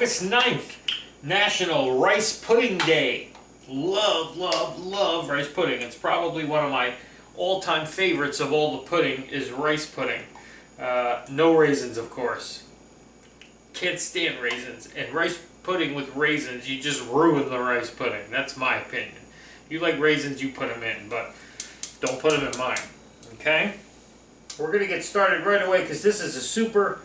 August 9th, National Rice Pudding Day. Love, love, love rice pudding. It's probably one of my all-time favorites of all the pudding is rice pudding. No raisins, of course. Can't stand raisins. And rice pudding with raisins, you just ruin the rice pudding. That's my opinion. You like raisins, you put them in, but don't put them in mine. Okay? We're going to get started right away because this is a super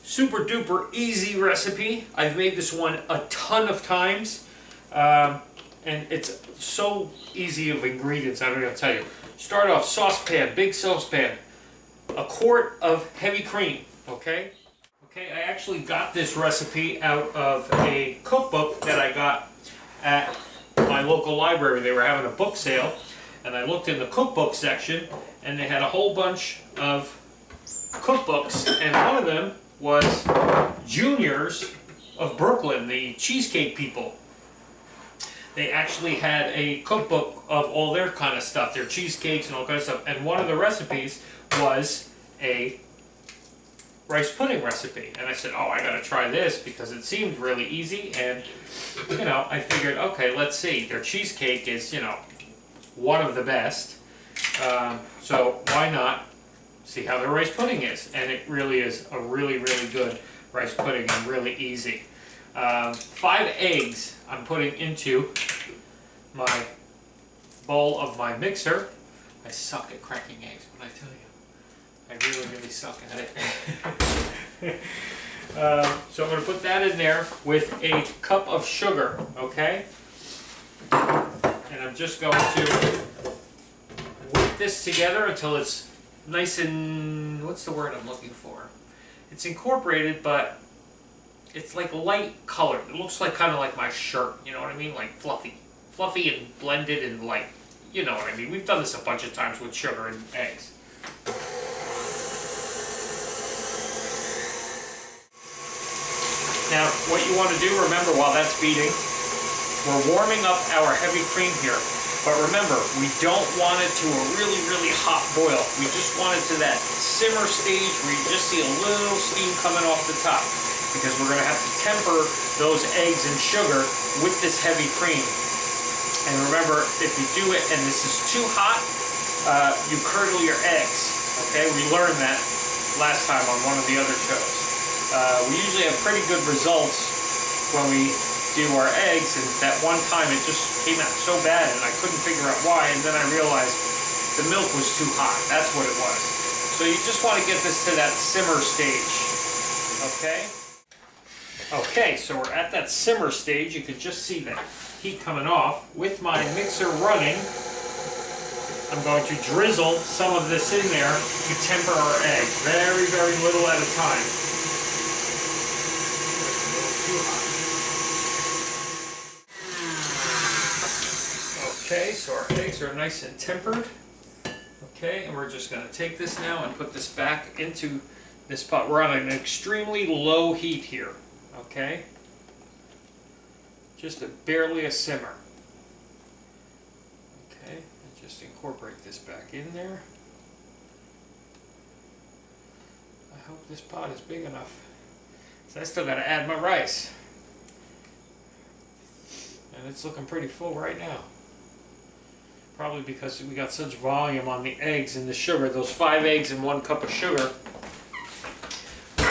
duper easy recipe. I've made this one a ton of times. And it's so easy of ingredients, I don't even tell you. Start off, saucepan, big saucepan. A quart of heavy cream, okay? Okay, I actually got this recipe out of a cookbook that I got at my local library. They were having a book sale, and I looked in the cookbook section, and they had a whole bunch of cookbooks, and one of them was Junior's of Brooklyn, the cheesecake people. They actually had a cookbook of all their kind of stuff, their cheesecakes and all kind of stuff, and one of the recipes was a rice pudding recipe. And I said, oh, I gotta try this because it seemed really easy, and you know, I figured, okay, let's see, their cheesecake is, you know, one of the best, so why not see how their rice pudding is? And it really is a really good rice pudding and really easy. 5 eggs I'm putting into my bowl of my mixer. I suck at cracking eggs, when I tell you. I really suck at it. So I'm going to put that in there with a cup of sugar, okay? And I'm just going to whip this together until it's nice and, what's the word I'm looking for? It's incorporated, but it's like light colored. It looks like kind of like my shirt, you know what I mean? Like fluffy. Fluffy and blended and light. You know what I mean? We've done this a bunch of times with sugar and eggs. Now, what you want to do, remember, while that's beating, we're warming up our heavy cream here. But remember, we don't want it to a really hot boil. We just want it to that simmer stage where you just see a little steam coming off the top. Because we're going to have to temper those eggs and sugar with this heavy cream. And remember, if you do it and this is too hot, you curdle your eggs. Okay, we learned that last time on one of the other shows. We usually have pretty good results when we do our eggs, and that one time it just came out so bad and I couldn't figure out why, and then I realized the milk was too hot. That's what it was. So you just want to get this to that simmer stage. Okay? Okay, so we're at that simmer stage. You can just see that heat coming off. With my mixer running, I'm going to drizzle some of this in there to temper our eggs. Very little at a time. Okay, so our eggs are nice and tempered. Okay, and we're just going to take this now and put this back into this pot. We're on an extremely low heat here. Okay, just barely a simmer. Okay, and just incorporate this back in there. I hope this pot is big enough. So I still got to add my rice. And it's looking pretty full right now. Probably because we got such volume on the eggs and the sugar. Those 5 eggs and 1 cup of sugar.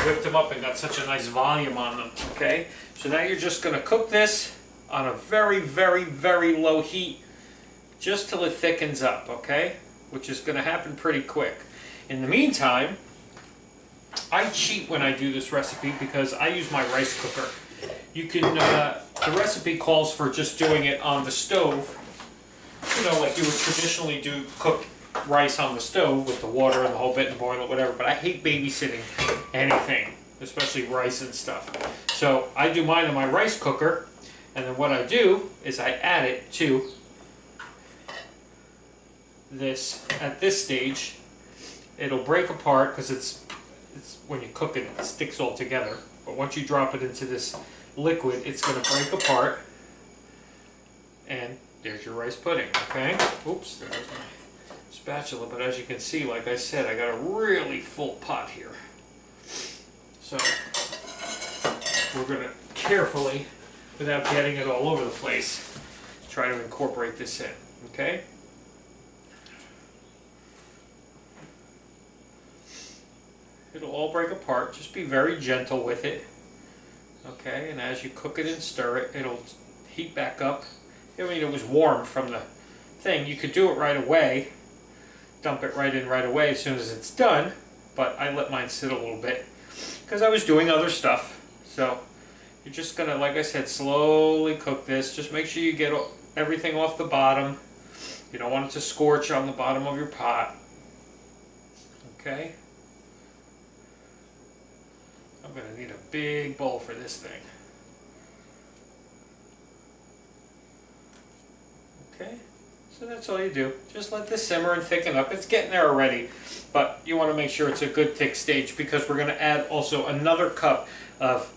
Whipped them up and got such a nice volume on them. Okay, so now you're just going to cook this on a very low heat just till it thickens up, okay, which is going to happen pretty quick. In the meantime, I cheat when I do this recipe because I use my rice cooker. You can the recipe calls for just doing it on the stove, you know, like you would traditionally do, cook rice on the stove with the water and the whole bit and boil it, whatever, but I hate babysitting anything, especially rice and stuff. So I do mine in my rice cooker, and then what I do is I add it to this. At this stage, it'll break apart because it's when you cook it, it sticks all together. But once you drop it into this liquid, it's going to break apart, and there's your rice pudding. Okay. Oops, there's my spatula, but as you can see, like I said, I got a really full pot here. So we're going to carefully without getting it all over the place. Try to incorporate this in, okay? It'll all break apart. Just be very gentle with it. Okay, and as you cook it and stir it, it'll heat back up. I mean, it was warm from the thing. You could do it right away. Dump it right in right away as soon as it's done. But I let mine sit a little bit because I was doing other stuff. So you're just going to, like I said, slowly cook this. Just make sure you get everything off the bottom. You don't want it to scorch on the bottom of your pot. Okay? I'm going to need a big bowl for this thing. Okay, so that's all you do. Just let this simmer and thicken up. It's getting there already, but you want to make sure it's a good thick stage because we're going to add also another cup of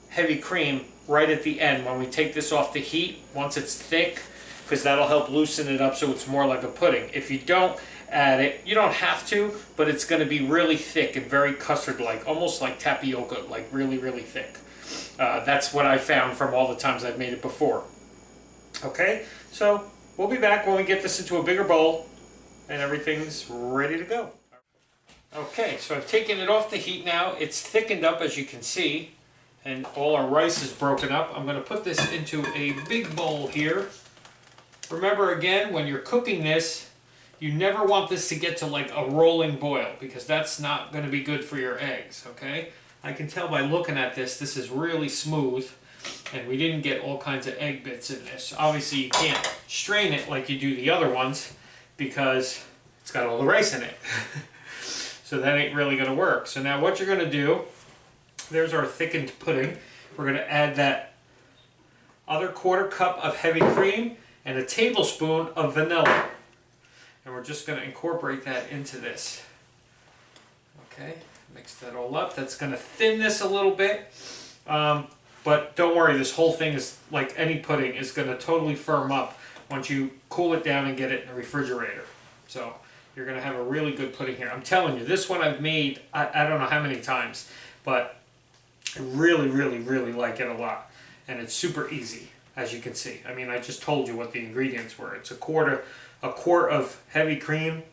heavy cream right at the end when we take this off the heat once it's thick, because that'll help loosen it up so it's more like a pudding. If you don't add it, you don't have to, but it's going to be really thick and very custard-like, almost like tapioca, like really, really thick. That's what I found from all the times I've made it before. Okay, so we'll be back when we get this into a bigger bowl and everything's ready to go. Okay, so I've taken it off the heat now. It's thickened up, as you can see, and all our rice is broken up. I'm going to put this into a big bowl here. Remember again, when you're cooking this, you never want this to get to like a rolling boil because that's not going to be good for your eggs, okay? I can tell by looking at this, this is really smooth and we didn't get all kinds of egg bits in this. Obviously you can't strain it like you do the other ones because it's got all the rice in it. So that ain't really going to work. So now what you're going to do, there's our thickened pudding. We're going to add that other quarter cup of heavy cream and a tablespoon of vanilla. And we're just going to incorporate that into this. Okay, mix that all up. That's going to thin this a little bit. But don't worry, this whole thing is like any pudding is going to totally firm up once you cool it down and get it in the refrigerator. So you're going to have a really good pudding here. I'm telling you, this one I've made, I don't know how many times, but I really, really, really like it a lot. And it's super easy, as you can see. I mean, I just told you what the ingredients were. It's a quart of heavy cream,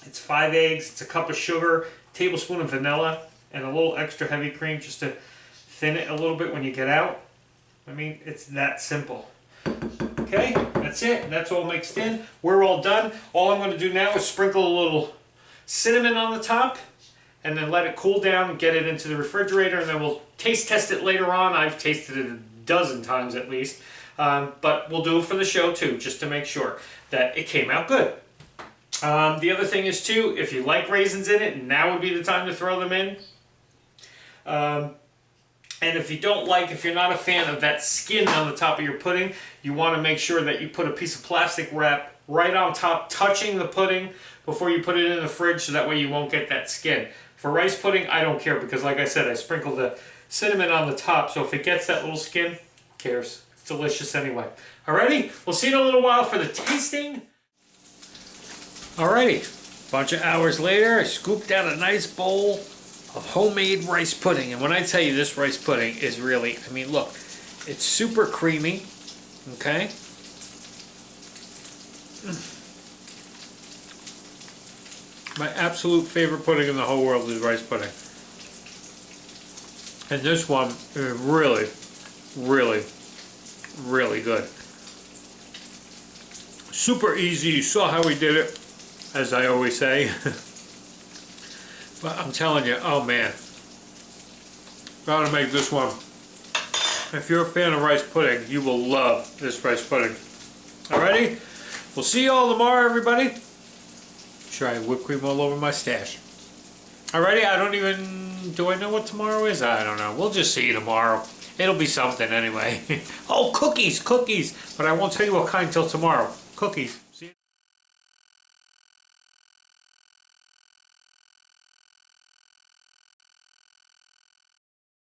it's 5 eggs, it's a cup of sugar, tablespoon of vanilla, and a little extra heavy cream just to thin it a little bit when you get out. I mean, it's that simple. Okay, that's it. That's all mixed in. We're all done. All I'm going to do now is sprinkle a little cinnamon on the top and then let it cool down and get it into the refrigerator, and then we'll taste test it later on. I've tasted it a dozen times at least. But we'll do it for the show too, just to make sure that it came out good. The other thing is too, if you like raisins in it, now would be the time to throw them in. And if you don't like, if you're not a fan of that skin on the top of your pudding, you want to make sure that you put a piece of plastic wrap right on top, touching the pudding before you put it in the fridge, so that way you won't get that skin. For rice pudding, I don't care because, like I said, I sprinkled the cinnamon on the top, so if it gets that little skin, who cares? It's delicious anyway. Alrighty, we'll see you in a little while for the tasting. Alrighty, bunch of hours later, I scooped out a nice bowl of homemade rice pudding. And when I tell you this rice pudding is really, I mean, look, it's super creamy, okay? My absolute favorite pudding in the whole world is rice pudding. And this one is really, really, really good. Super easy. You saw how we did it, as I always say. But I'm telling you, oh man, gotta make this one. If you're a fan of rice pudding, you will love this rice pudding. Alrighty? We'll see you all tomorrow, everybody. Try whipped cream all over my stash. Alrighty, do I know what tomorrow is? I don't know. We'll just see you tomorrow. It'll be something anyway. Oh, cookies, cookies. But I won't tell you what kind till tomorrow. Cookies. See you.